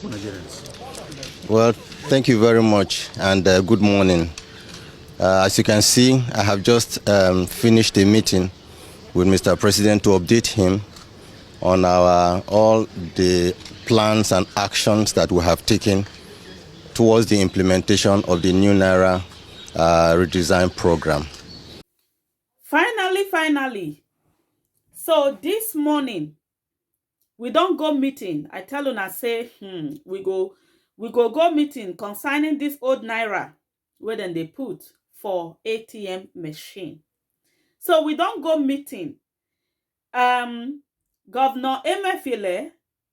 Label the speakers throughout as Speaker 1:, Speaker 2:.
Speaker 1: for Nigerians?
Speaker 2: Well, thank you very much, and good morning. As you can see, I have just finished a meeting with Mr. President to update him on all the plans and actions that we have taken towards the implementation of the new naira redesign program.
Speaker 3: Finally. So this morning, we don't go meeting. I tell una say, we go meeting concerning this old naira where then they put for ATM machine. So we don't go meeting. Governor Emefiele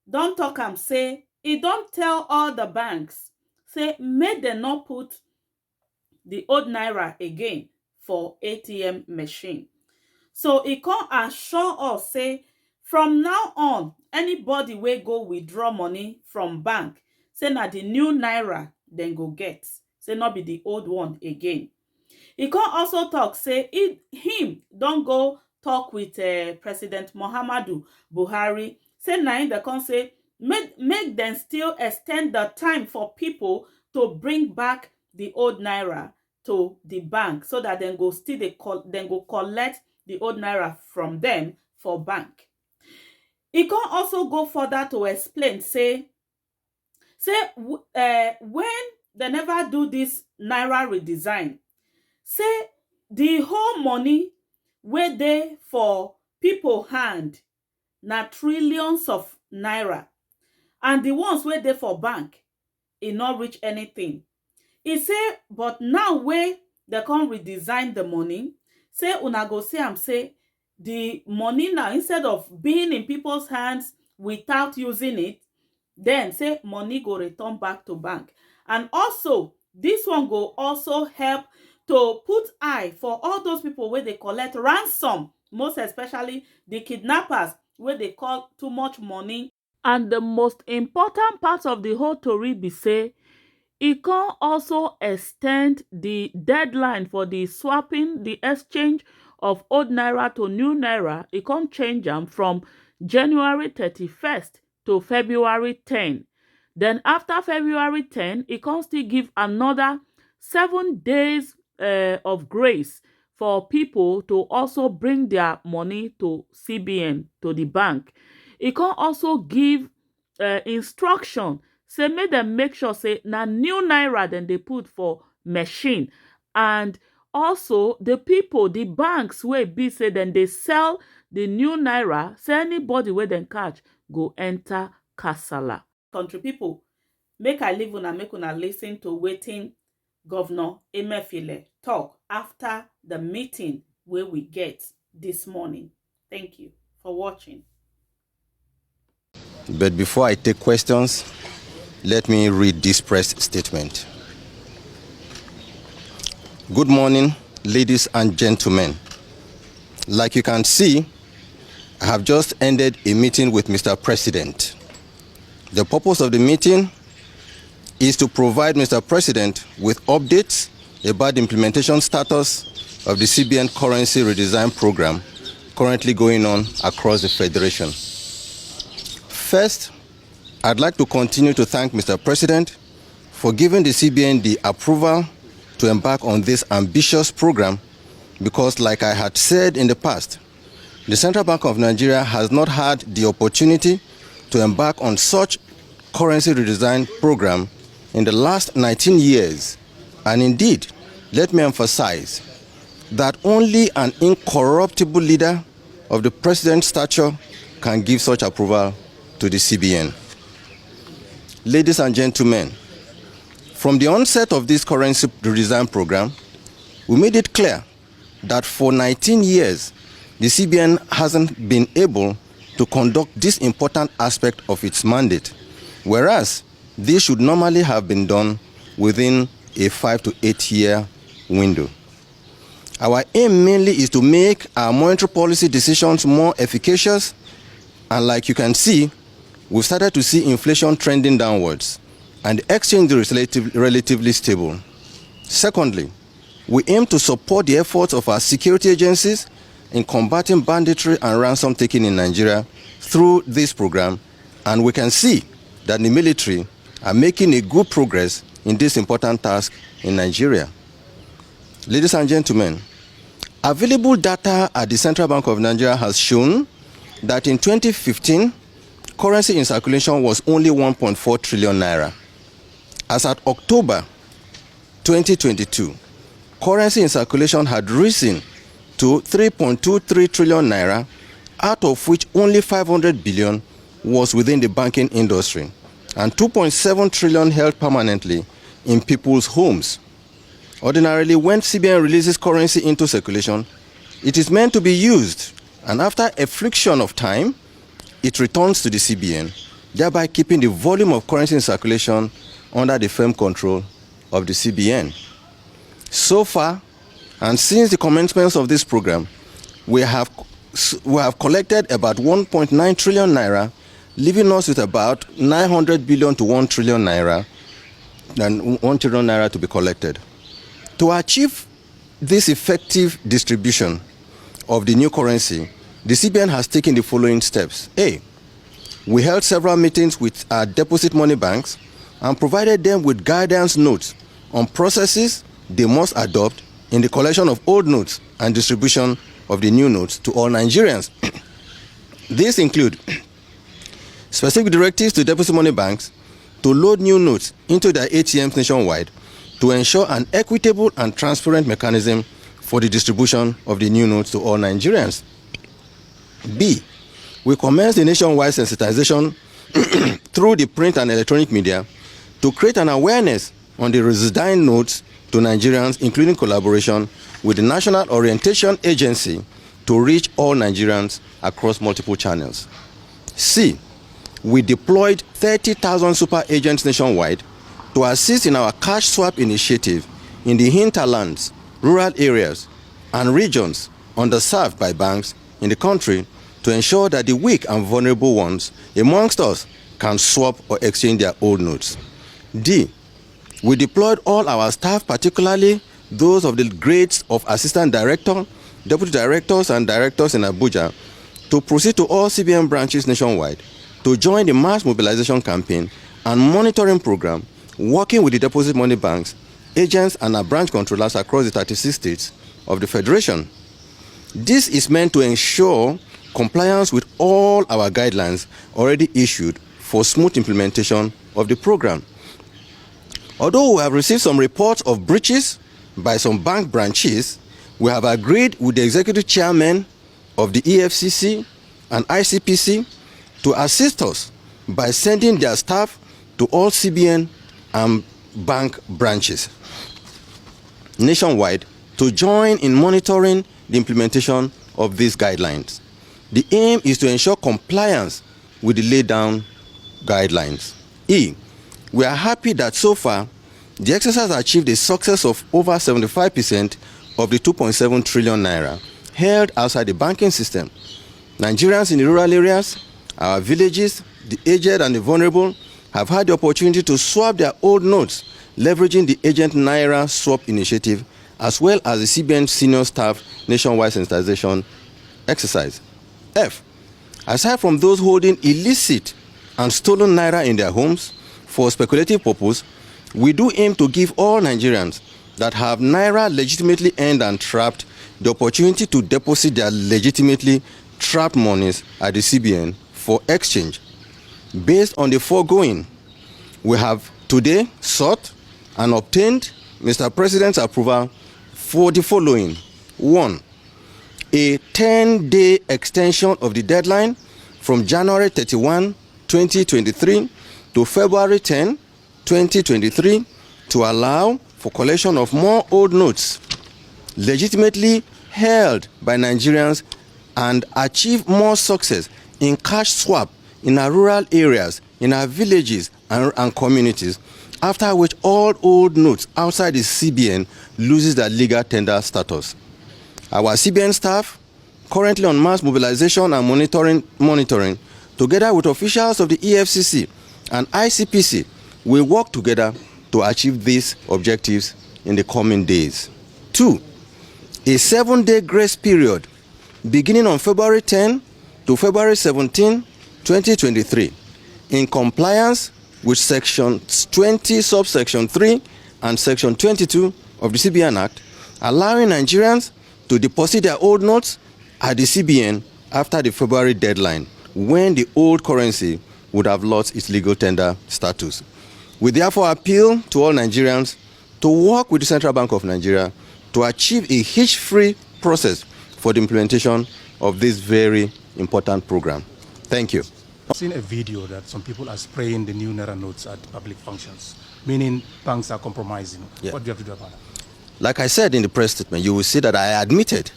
Speaker 3: don't talk am say he don't tell all the banks say make them not put the old naira again for ATM machine. So he can't assure us say from now on anybody will go withdraw money from bank say na the new naira then go get, say not be the old one again. He can also talk say him don't go talk with President Muhammadu Buhari, say na him they can say make them still extend the time for people to bring back the old naira to the bank so that then go still then go collect the old naira from them for bank. He can also go further to explain say when they never do this naira redesign, say the whole money wey dey for people hand na trillions of naira, and the ones wey dey for bank e not reach anything. He say but now wey they come redesign the money, say una go see am say the money now, instead of being in people's hands without using it, then say money go return back to bank. And also this one go also help to put eye for all those people where they collect ransom, most especially the kidnappers where they call too much money. And the most important part of the whole story be say e can also extend the deadline for the swapping, the exchange of old naira to new naira. E can change them from January 31st to February 10. Then after February 10, it can still give another 7 days of grace for people to also bring their money to CBN, to the bank. It can also give instruction, say make them make sure say na new naira then they put for machine. And also the people, the banks where be say then they sell the new naira, say anybody where then catch go enter kasala. Country people, make I leave una, make una listen to wetin Governor Emefiele talk after the meeting where we get this morning. Thank you for watching.
Speaker 2: But before I take questions, let me read this press statement. Good morning, ladies and gentlemen. Like you can see, I have just ended a meeting with Mr. President. The purpose of the meeting is to provide Mr. President with updates about the implementation status of the CBN currency redesign program currently going on across the Federation. First, I'd like to continue to thank Mr. President for giving the CBN the approval to embark on this ambitious program because, like I had said in the past, the Central Bank of Nigeria has not had the opportunity to embark on such currency redesign program in the last 19 years. And indeed, let me emphasize that only an incorruptible leader of the president's stature can give such approval to the CBN. Ladies and gentlemen, from the onset of this currency redesign program, we made it clear that for 19 years, the CBN hasn't been able to conduct this important aspect of its mandate, whereas this should normally have been done within a 5 to 8 year window. Our aim mainly is to make our monetary policy decisions more efficacious, and like you can see, we've started to see inflation trending downwards and the exchange rate relatively stable. Secondly, we aim to support the efforts of our security agencies in combating banditry and ransom taking in Nigeria through this program, and we can see that the military are making a good progress in this important task in Nigeria. Ladies and gentlemen, available data at the Central Bank of Nigeria has shown that in 2015, currency in circulation was only 1.4 trillion naira. As at October 2022, currency in circulation had risen to 3.23 trillion naira, out of which only 500 billion was within the banking industry, and 2.7 trillion held permanently in people's homes. Ordinarily, when CBN releases currency into circulation, it is meant to be used, and after a friction of time, it returns to the CBN, thereby keeping the volume of currency in circulation under the firm control of the CBN. So far, and since the commencement of this program, we have collected about 1.9 trillion naira, leaving us with about 900 billion to 1 trillion naira, and 1 trillion naira to be collected. To achieve this effective distribution of the new currency, the CBN has taken the following steps. A, we held several meetings with our deposit money banks and provided them with guidance notes on processes they must adopt in the collection of old notes and distribution of the new notes to all Nigerians. These include specific directives to deposit money banks to load new notes into their ATMs nationwide to ensure an equitable and transparent mechanism for the distribution of the new notes to all Nigerians. B, we commenced the nationwide sensitization through the print and electronic media to create an awareness on the resident notes to Nigerians, including collaboration with the National Orientation Agency to reach all Nigerians across multiple channels. C, we deployed 30,000 super agents nationwide to assist in our cash swap initiative in the hinterlands, rural areas, and regions underserved by banks in the country to ensure that the weak and vulnerable ones amongst us can swap or exchange their old notes. D, we deployed all our staff, particularly those of the grades of assistant director, deputy directors, and directors in Abuja, to proceed to all CBN branches nationwide to join the mass mobilization campaign and monitoring program, working with the deposit money banks, agents, and our branch controllers across the 36 states of the Federation. This is meant to ensure compliance with all our guidelines already issued for smooth implementation of the program. Although we have received some reports of breaches by some bank branches, we have agreed with the executive chairman of the EFCC and ICPC to assist us by sending their staff to all CBN and bank branches nationwide to join in monitoring the implementation of these guidelines. The aim is to ensure compliance with the laid down guidelines. E, we are happy that so far the exercise achieved a success of over 75% of the 2.7 trillion naira held outside the banking system. Nigerians in the rural areas, our villages, the aged and the vulnerable have had the opportunity to swap their old notes, leveraging the Agent Naira Swap Initiative, as well as the CBN senior staff nationwide sensitization exercise. F, aside from those holding illicit and stolen naira in their homes for speculative purpose, we do aim to give all Nigerians that have naira legitimately earned and trapped the opportunity to deposit their legitimately trapped monies at the CBN for exchange. Based on the foregoing, we have today sought and obtained Mr. President's approval for the following. 1, a 10-day extension of the deadline from January 31, 2023 to February 10, 2023 to allow for collection of more old notes legitimately held by Nigerians and achieve more success in cash swap in our rural areas, in our villages and communities, after which all old notes outside the CBN loses their legal tender status. Our CBN staff, currently on mass mobilization and monitoring, together with officials of the EFCC and ICPC, will work together to achieve these objectives in the coming days. 2, a 7-day grace period beginning on February 10 to February 17, 2023, in compliance with Section 20, subsection 3 and Section 22 of the CBN Act, allowing Nigerians to deposit their old notes at the CBN after the February deadline, when the old currency would have lost its legal tender status. We therefore appeal to all Nigerians to work with the Central Bank of Nigeria to achieve a hitch-free process for the implementation of this very important program. Thank you.
Speaker 1: I've seen a video that some people are spraying the new naira notes at public functions, meaning banks are compromising.
Speaker 2: Yeah.
Speaker 1: What do you have to do about that?
Speaker 2: Like I said in the press statement, you will see that I admitted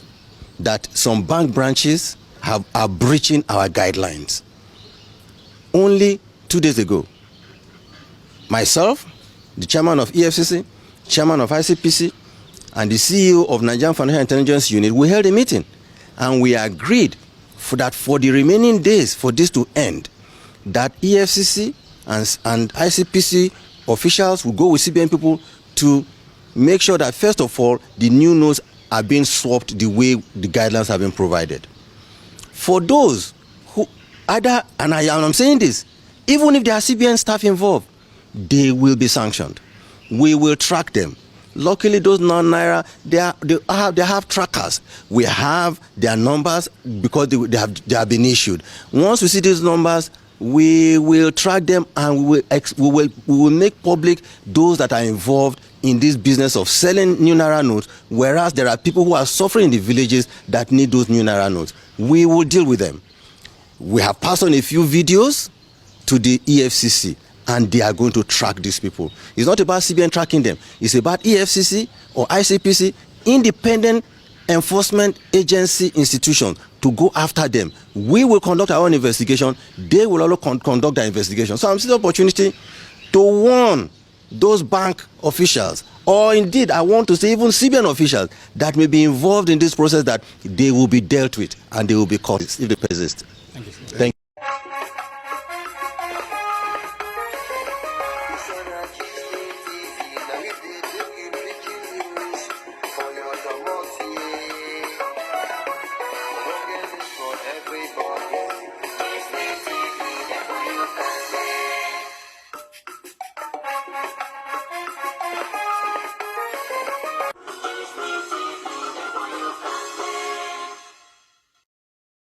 Speaker 2: that some bank branches are breaching our guidelines. Only 2 days ago, myself, the chairman of EFCC, chairman of ICPC, and the CEO of Nigerian Financial Intelligence Unit, we held a meeting, and we agreed that for the remaining days for this to end, that EFCC and ICPC officials will go with CBN people to make sure that, first of all, the new notes are being swapped the way the guidelines have been provided. For those who either, and I'm saying this, even if there are CBN staff involved, they will be sanctioned. We will track them. Luckily, those non-naira, they have trackers. We have their numbers because they have been issued. Once we see these numbers, we will track them, and we will make public those that are involved in this business of selling new naira notes, whereas there are people who are suffering in the villages that need those new naira notes. We will deal with them. We have passed on a few videos to the EFCC, and they are going to track these people. It's not about CBN tracking them. It's about EFCC or ICPC, independent enforcement agency institutions, to go after them. We will conduct our own investigation. They will also conduct their investigation. So I'm seeing the opportunity to warn those bank officials, or indeed I want to say even CBN officials, that may be involved in this process, that they will be dealt with and they will be caught if they persist.
Speaker 1: Thank you.
Speaker 2: Thank you.